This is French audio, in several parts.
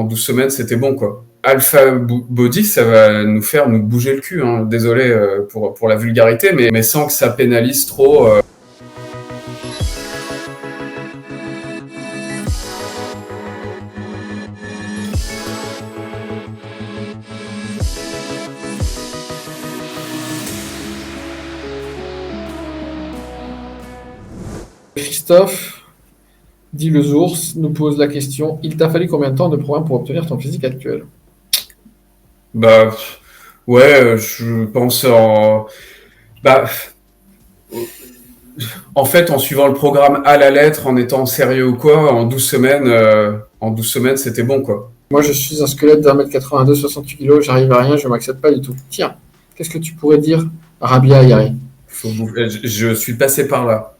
en 12 semaines, c'était bon, quoi. Alpha Body, ça va nous faire nous bouger le cul, hein. Désolé pour la vulgarité, mais sans que ça pénalise trop. Christophe, dit le Zours, nous pose la question: il t'a fallu combien de temps de programme pour obtenir ton physique actuel? Bah, ouais, je pense bah, en fait, en suivant le programme à la lettre, en étant sérieux ou quoi, en 12 semaines, c'était bon, quoi. Moi, je suis un squelette d'1m82, 68 kg, j'arrive à rien, je m'accepte pas du tout. Tiens, qu'est-ce que tu pourrais dire à Rabia Ayari? Je suis passé par là.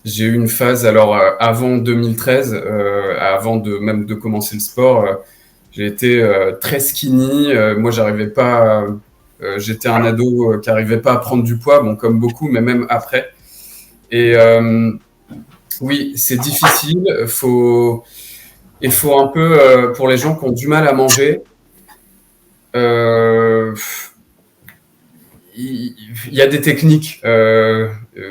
J'ai eu une phase, alors avant 2013, avant même de commencer le sport, j'ai été très skinny. Moi, j'arrivais pas. J'étais un ado qui arrivait pas à prendre du poids, bon, comme beaucoup, mais même après. Et oui, c'est difficile. Il faut un peu, pour les gens qui ont du mal à manger, il y a des techniques,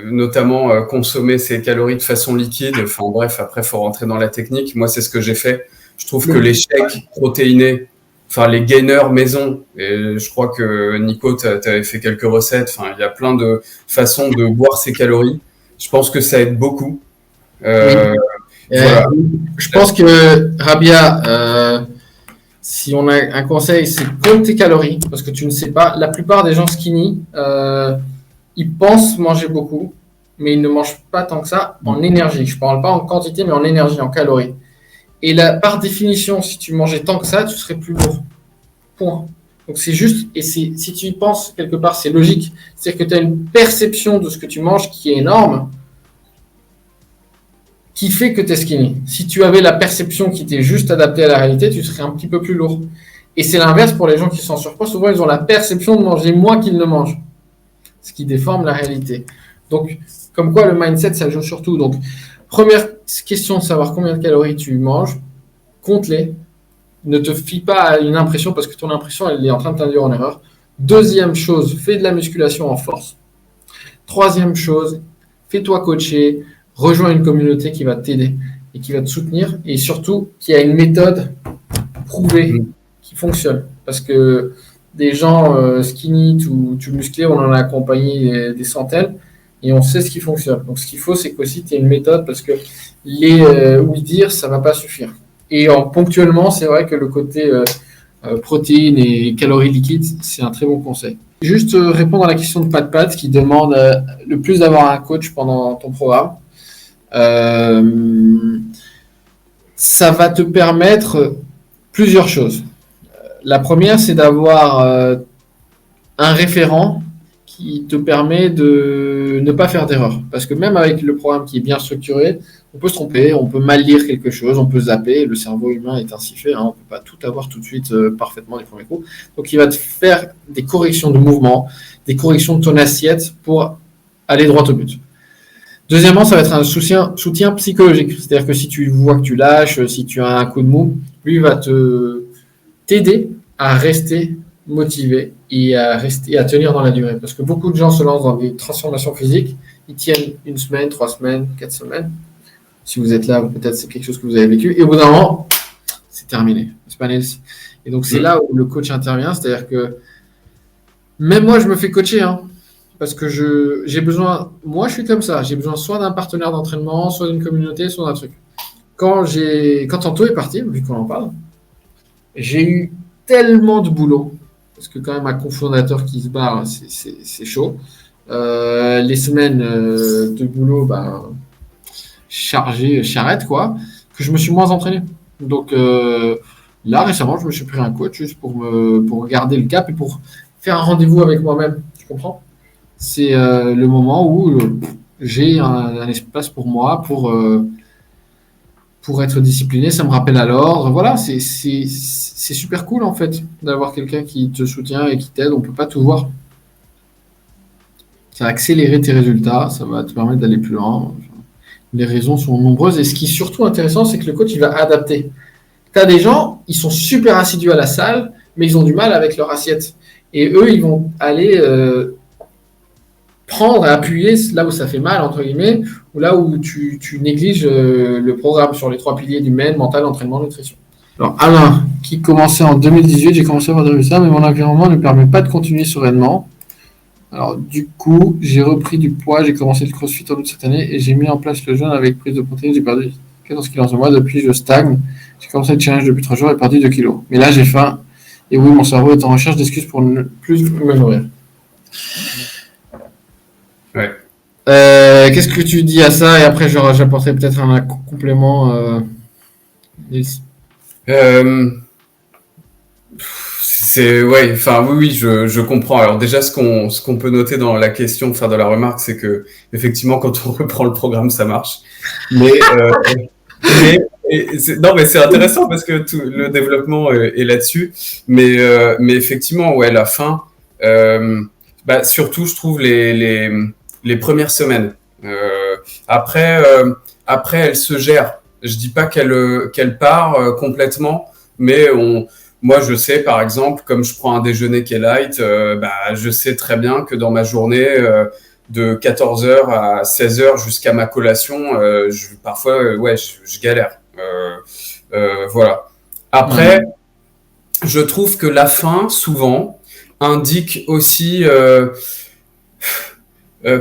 notamment consommer ses calories de façon liquide. Enfin bref, après, il faut rentrer dans la technique. Moi, c'est ce que j'ai fait. Je trouve que les shakes protéinés, enfin les gainers maison, et je crois que Nico, tu avais fait quelques recettes. Enfin, il y a plein de façons de boire ses calories. Je pense que ça aide beaucoup. Oui. Voilà. Je pense que Rabia, si on a un conseil, c'est compte tes calories, parce que tu ne sais pas. La plupart des gens skinny, ils pensent manger beaucoup, mais ils ne mangent pas tant que ça en énergie. Je ne parle pas en quantité, mais en énergie, en calories. Et là, par définition, si tu mangeais tant que ça, tu serais plus lourd. Point. Donc c'est juste, et si tu y penses quelque part, c'est logique. C'est-à-dire que tu as une perception de ce que tu manges qui est énorme, qui fait que tu es skinny. Si tu avais la perception qui était juste adaptée à la réalité, tu serais un petit peu plus lourd. Et c'est l'inverse pour les gens qui sont en surpoids. Souvent, ils ont la perception de manger moins qu'ils ne mangent, ce qui déforme la réalité. Donc, comme quoi le mindset, ça joue surtout. Donc, première question de savoir combien de calories tu manges, compte-les. Ne te fie pas à une impression parce que ton impression, elle est en train de t'induire en erreur. Deuxième chose, fais de la musculation en force. Troisième chose, fais-toi coacher, rejoins une communauté qui va t'aider et qui va te soutenir et surtout qui a une méthode prouvée qui fonctionne. Parce que des gens skinny, tout musclés, on en a accompagné des centaines et on sait ce qui fonctionne. Donc ce qu'il faut, c'est qu'aussi tu aies une méthode parce que les oui dire, ça ne va pas suffire. Et ponctuellement, c'est vrai que le côté protéines et calories liquides, c'est un très bon conseil. Juste répondre à la question de Pat qui demande le plus d'avoir un coach pendant ton programme. Ça va te permettre plusieurs choses. La première, c'est d'avoir un référent qui te permet de ne pas faire d'erreur. Parce que même avec le programme qui est bien structuré, on peut se tromper, on peut mal lire quelque chose, on peut zapper. Le cerveau humain est ainsi fait, hein, on ne peut pas tout avoir tout de suite parfaitement des premiers coups. Donc, il va te faire des corrections de mouvement, des corrections de ton assiette pour aller droit au but. Deuxièmement, ça va être un soutien psychologique. C'est-à-dire que si tu vois que tu lâches, si tu as un coup de mou, lui va t'aider à rester motivé et à tenir dans la durée. Parce que beaucoup de gens se lancent dans des transformations physiques, ils tiennent 1 semaine, 3 semaines, 4 semaines. Si vous êtes là, peut-être c'est quelque chose que vous avez vécu. Et au bout d'un moment, c'est terminé. Et donc c'est là où le coach intervient. C'est-à-dire que même moi, je me fais coacher, hein. Parce que j'ai besoin, moi je suis comme ça, j'ai besoin soit d'un partenaire d'entraînement, soit d'une communauté, soit d'un truc. Quand Anto est parti, vu qu'on en parle, j'ai eu tellement de boulot, parce que quand même un cofondateur qui se barre, c'est chaud. Les semaines de boulot, chargées, charrette, quoi, que je me suis moins entraîné. Donc là, récemment, je me suis pris un coach juste pour garder le cap et pour faire un rendez-vous avec moi-même, tu comprends? C'est le moment où j'ai un espace pour moi, pour être discipliné. Ça me rappelle à l'ordre. Voilà, c'est super cool en fait d'avoir quelqu'un qui te soutient et qui t'aide. On ne peut pas tout voir. Ça va accélérer tes résultats, ça va te permettre d'aller plus loin. Les raisons sont nombreuses et ce qui est surtout intéressant, c'est que le coach il va adapter. tu as des gens, ils sont super assidus à la salle, mais ils ont du mal avec leur assiette. Et eux, ils vont aller prendre et appuyer là où ça fait mal, entre guillemets, ou là où tu négliges le programme sur les 3 piliers du MEN, mental, entraînement, nutrition. Alors, Alain, qui commençait en 2018, j'ai commencé à avoir des résultats, mais mon environnement ne permet pas de continuer sereinement. Alors, du coup, j'ai repris du poids, j'ai commencé le crossfit en août cette année et j'ai mis en place le jeûne avec prise de protéines. J'ai perdu 14 kilos en un mois, depuis je stagne. J'ai commencé le challenge depuis 3 jours et perdu 2 kilos. Mais là, j'ai faim et oui, mon cerveau est en recherche d'excuses pour ne plus me nourrir. Ouais. Qu'est-ce que tu dis à ça? Et après, j'apporterai peut-être un complément. Ouais, enfin oui, je comprends. Alors déjà, ce qu'on peut noter dans la question, enfin dans la remarque, c'est que effectivement, quand on reprend le programme, ça marche. Mais non, mais c'est intéressant parce que tout le développement est là-dessus. Mais effectivement, ouais, la fin. Surtout, je trouve les premières semaines. Après, elle se gère. Je dis pas qu'elle part complètement, mais moi, je sais, par exemple, comme je prends un déjeuner qui est light, je sais très bien que dans ma journée, de 14h à 16h jusqu'à ma collation, parfois, je galère. Voilà. Après, je trouve que la faim, souvent, indique aussi...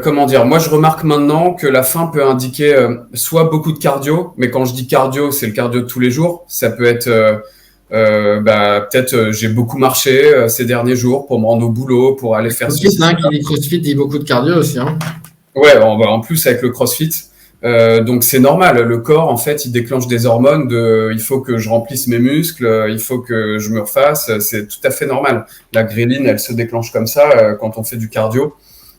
comment dire, moi je remarque maintenant que la faim peut indiquer soit beaucoup de cardio, mais quand je dis cardio, c'est le cardio de tous les jours. Ça peut être peut-être j'ai beaucoup marché ces derniers jours pour me rendre au boulot, pour aller faire ceci. Qui dit CrossFit dit beaucoup de cardio aussi. Hein. Ouais, en plus avec le CrossFit. Donc c'est normal, le corps en fait il déclenche des hormones il faut que je remplisse mes muscles, il faut que je me refasse, c'est tout à fait normal. La gréline elle se déclenche comme ça quand on fait du cardio.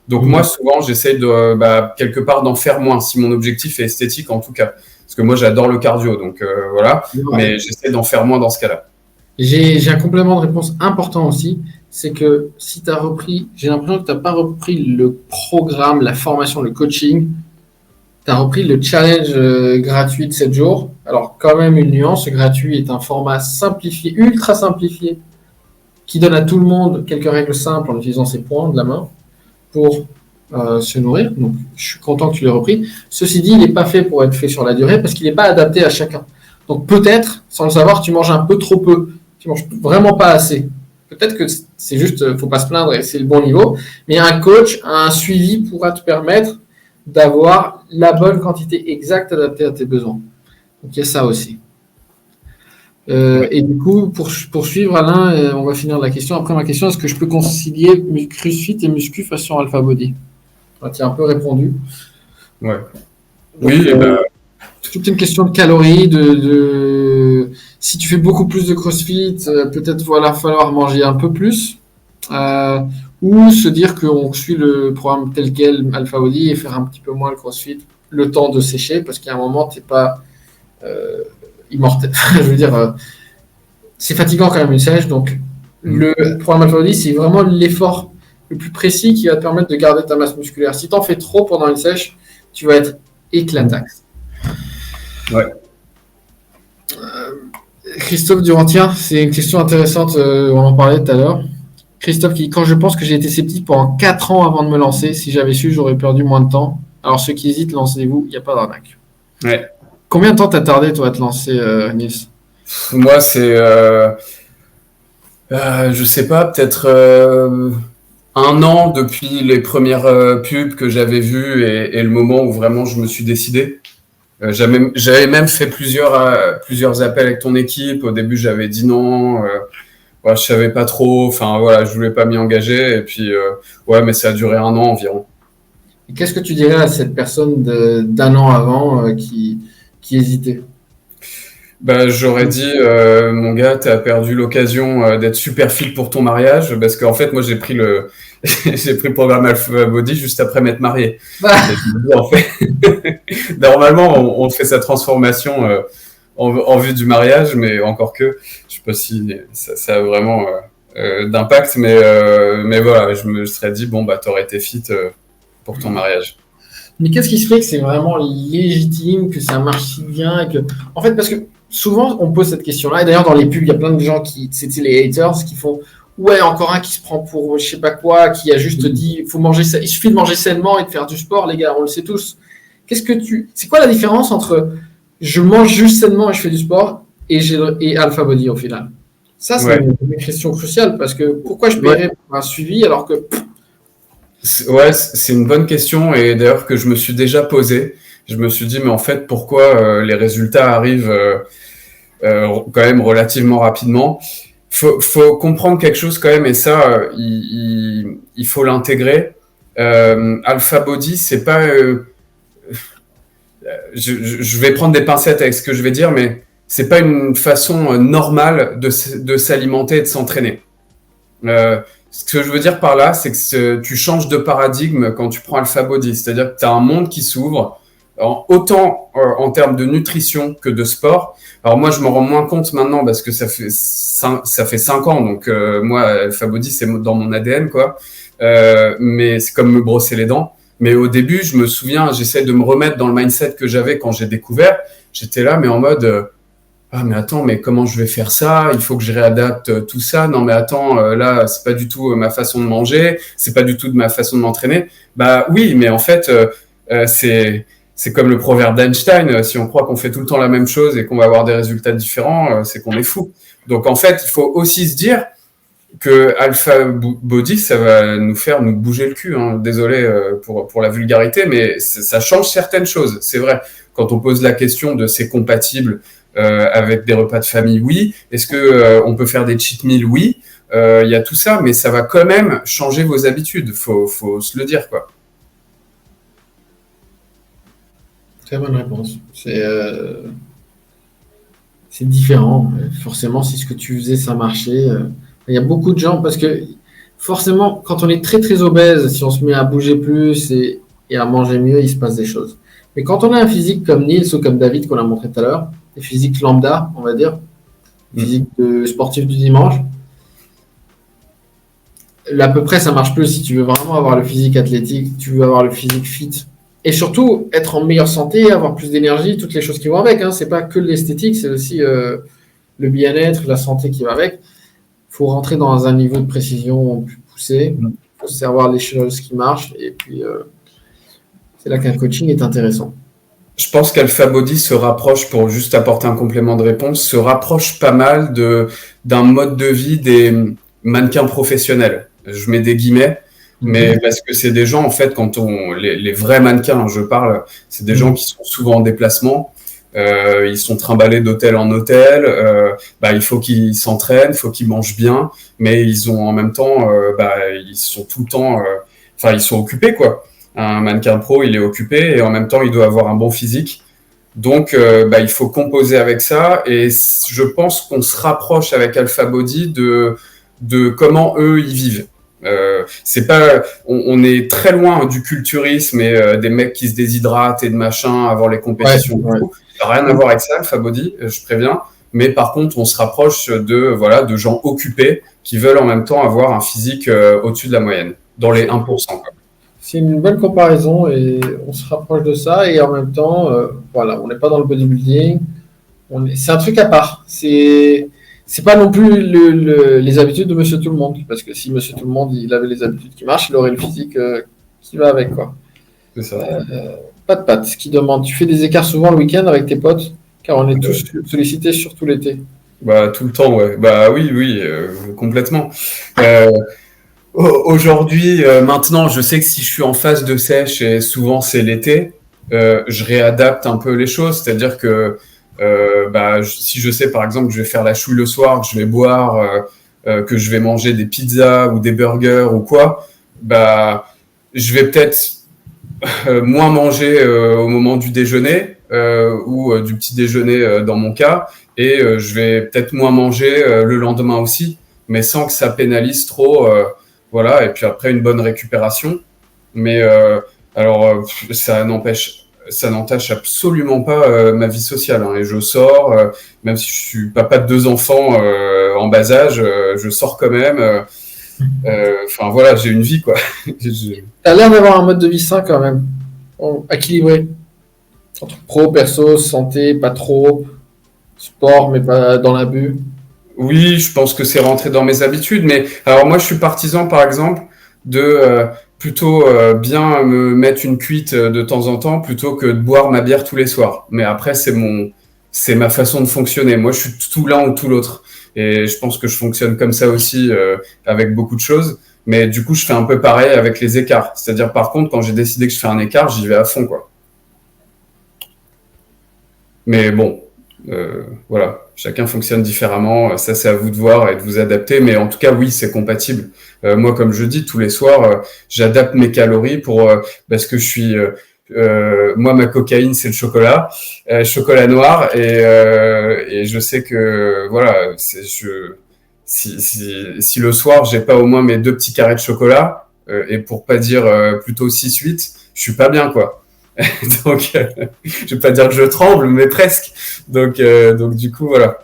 Donc moi souvent j'essaye de quelque part d'en faire moins si mon objectif est esthétique en tout cas, parce que moi j'adore le cardio donc voilà, mais j'essaie d'en faire moins dans ce cas-là. J'ai un complément de réponse important aussi, c'est que si tu as repris, j'ai l'impression que tu n'as pas repris le programme, la formation, le coaching, tu as repris le challenge gratuit de 7 jours. Alors quand même une nuance, ce gratuit est un format simplifié, ultra simplifié, qui donne à tout le monde quelques règles simples en utilisant ses points de la main pour se nourrir. Donc, je suis content que tu l'aies repris. Ceci dit, il n'est pas fait pour être fait sur la durée parce qu'il n'est pas adapté à chacun. Donc, peut-être, sans le savoir, tu manges un peu trop peu. Tu manges vraiment pas assez. Peut-être que c'est juste, faut pas se plaindre et c'est le bon niveau. Mais un coach, un suivi pourra te permettre d'avoir la bonne quantité exacte adaptée à tes besoins. Donc, il y a ça aussi. Et du coup, pour poursuivre, Alain, on va finir la question. Après ma question, est-ce que je peux concilier CrossFit et muscu façon Alpha Body? Tu as un peu répondu. Ouais. Donc, oui. Toute une question de calories, si tu fais beaucoup plus de CrossFit, peut-être falloir manger un peu plus, ou se dire qu'on suit le programme tel quel Alpha Body et faire un petit peu moins le CrossFit, le temps de sécher, parce qu'à un moment, t'es pas immortel. Je veux dire, c'est fatigant quand même une sèche. Donc, le programme Alpha Body, c'est vraiment l'effort le plus précis qui va te permettre de garder ta masse musculaire. Si tu en fais trop pendant une sèche, tu vas être éclataxe. Ouais. Christophe Durantien, c'est une question intéressante. On en parlait tout à l'heure. Christophe qui dit, quand je pense que j'ai été sceptique pendant 4 ans avant de me lancer, si j'avais su, j'aurais perdu moins de temps. Alors, ceux qui hésitent, lancez-vous, il n'y a pas d'arnaque. Ouais. Combien de temps t'as tardé, toi, à te lancer, Nils? Moi, c'est, je sais pas, peut-être 1 an depuis les premières pubs que j'avais vues et le moment où vraiment je me suis décidé. J'avais même fait plusieurs appels avec ton équipe. Au début, j'avais dit non. Je savais pas trop. Enfin, voilà, je voulais pas m'y engager. Et puis, mais ça a duré 1 an environ. Et qu'est-ce que tu dirais à cette personne d'1 an avant qui hésitait? J'aurais dit, mon gars, t'as perdu l'occasion d'être super fit pour ton mariage, parce qu'en fait, moi, j'ai pris le programme Alpha Body juste après m'être marié. En fait, normalement, on fait sa transformation en vue du mariage, mais encore que, je sais pas si ça a vraiment d'impact, mais voilà, je me serais dit, t'aurais été fit pour ton mariage. Mais qu'est-ce qui se fait que c'est vraiment légitime, que ça marche si bien, en fait, parce que souvent, on pose cette question-là. Et d'ailleurs, dans les pubs, il y a plein de gens c'était les haters qui font ouais, encore un qui se prend pour je sais pas quoi, qui a juste dit il suffit de manger sainement et de faire du sport, les gars, on le sait tous. C'est quoi la différence entre je mange juste sainement et je fais du sport et Alpha Body au final? Ça, c'est une question cruciale parce que pourquoi je paierais pour un suivi alors que. Ouais, c'est une bonne question et d'ailleurs que je me suis déjà posé. Je me suis dit, mais en fait, pourquoi les résultats arrivent quand même relativement rapidement? Faut comprendre quelque chose quand même, et ça, il faut l'intégrer. Alpha Body, c'est pas. Je vais prendre des pincettes avec ce que je vais dire, mais c'est pas une façon normale de s'alimenter et de s'entraîner. Ce que je veux dire par là, c'est que tu changes de paradigme quand tu prends Alpha Body. C'est-à-dire que tu as un monde qui s'ouvre, autant en termes de nutrition que de sport. Alors moi, je me rends moins compte maintenant parce que ça fait 5 ans. Donc moi, Alpha Body, c'est dans mon ADN, quoi. Mais c'est comme me brosser les dents. Mais au début, je me souviens, j'essaie de me remettre dans le mindset que j'avais quand j'ai découvert. J'étais là, mais en mode... ah mais attends, mais comment je vais faire ça? Il faut que je réadapte tout ça. Non mais attends, là c'est pas du tout ma façon de manger, c'est pas du tout de ma façon de m'entraîner. Bah oui, mais en fait c'est comme le proverbe d'Einstein. Si on croit qu'on fait tout le temps la même chose et qu'on va avoir des résultats différents, c'est qu'on est fou. Donc en fait, il faut aussi se dire que Alpha Body, ça va nous faire nous bouger le cul. Hein. Désolé pour la vulgarité, mais ça change certaines choses. C'est vrai. Quand on pose la question de c'est compatible avec des repas de famille, oui. Est-ce que on peut faire des cheat meals? Oui. Il y a tout ça, mais ça va quand même changer vos habitudes. Faut se le dire, quoi. Très bonne réponse. C'est différent. Forcément, si ce que tu faisais, ça marchait. Il y a beaucoup de gens, parce que forcément, quand on est très très obèse, si on se met à bouger plus et à manger mieux, il se passe des choses. Mais quand on a un physique comme Niels ou comme David qu'on a montré tout à l'heure, des physiques lambda, on va dire, physique de sportif du dimanche, là, à peu près, ça marche plus si tu veux vraiment avoir le physique athlétique, tu veux avoir le physique fit. Et surtout, être en meilleure santé, avoir plus d'énergie, toutes les choses qui vont avec. Hein. C'est pas que l'esthétique, c'est aussi le bien-être, la santé qui va avec. Il faut rentrer dans un niveau de précision plus poussé. Il faut savoir les choses qui marchent. Et puis, c'est là qu'un coaching est intéressant. Je pense qu'Alpha Body se rapproche, pour juste apporter un complément de réponse, se rapproche pas mal d'un mode de vie des mannequins professionnels. Je mets des guillemets, mais parce que c'est des gens, en fait, les vrais mannequins, je parle, c'est des gens qui sont souvent en déplacement. Ils sont trimballés d'hôtel en hôtel. Il faut qu'ils s'entraînent, il faut qu'ils mangent bien, mais ils ont en même temps, ils sont tout le temps, ils sont occupés, quoi. Un mannequin pro, il est occupé et en même temps, il doit avoir un bon physique. Donc, il faut composer avec ça. Et je pense qu'on se rapproche avec Alpha Body de comment eux, ils vivent. C'est pas, on est très loin du culturisme et des mecs qui se déshydratent et de machin avant les compétitions. Ouais. Ça n'a rien à voir avec ça, Alpha Body, je préviens. Mais par contre, on se rapproche de gens occupés qui veulent en même temps avoir un physique au-dessus de la moyenne, dans les 1%. Quoi. C'est une belle comparaison et on se rapproche de ça et en même temps, on n'est pas dans le bodybuilding. C'est un truc à part. C'est pas non plus les habitudes de Monsieur Tout le Monde, parce que si Monsieur Tout le Monde il avait les habitudes qui marchent, il aurait le physique qui va avec, quoi. C'est ça. Pas de pattes. Qui demande, tu fais des écarts souvent le week-end avec tes potes, car on est tous sollicités surtout l'été. Tout le temps, ouais. Oui, complètement. Aujourd'hui, maintenant, je sais que si je suis en phase de sèche, et souvent c'est l'été, je réadapte un peu les choses. C'est-à-dire que si je sais par exemple que je vais faire la chouille le soir, que je vais boire, que je vais manger des pizzas ou des burgers ou quoi, je vais peut-être moins manger au moment du déjeuner ou du petit déjeuner dans mon cas, et je vais peut-être moins manger le lendemain aussi, mais sans que ça pénalise trop. Voilà, et puis après une bonne récupération. Mais ça n'entache absolument pas ma vie sociale. Hein. Et je sors, même si je suis papa de 2 enfants en bas âge, je sors quand même. J'ai une vie, quoi. T'as l'air d'avoir un mode de vie sain quand même, équilibré. Entre pro, perso, santé, pas trop. Sport, mais pas dans l'abus. Oui, je pense que c'est rentré dans mes habitudes, mais alors moi je suis partisan par exemple de plutôt bien me mettre une cuite de temps en temps plutôt que de boire ma bière tous les soirs. Mais après c'est ma façon de fonctionner. Moi je suis tout l'un ou tout l'autre, et je pense que je fonctionne comme ça aussi avec beaucoup de choses. Mais du coup je fais un peu pareil avec les écarts. C'est-à-dire par contre quand j'ai décidé que je fais un écart, j'y vais à fond quoi. Mais bon, voilà, chacun fonctionne différemment. Ça, c'est à vous de voir et de vous adapter. Mais en tout cas, oui, c'est compatible. Moi, comme je dis, tous les soirs, j'adapte mes calories parce que moi, ma cocaïne, c'est le chocolat, chocolat noir, et je sais que voilà, si le soir, j'ai pas au moins mes 2 petits carrés de chocolat, et pour pas dire plutôt 6-8, je suis pas bien, quoi. Donc, je vais pas dire que je tremble, mais presque. Donc du coup, voilà.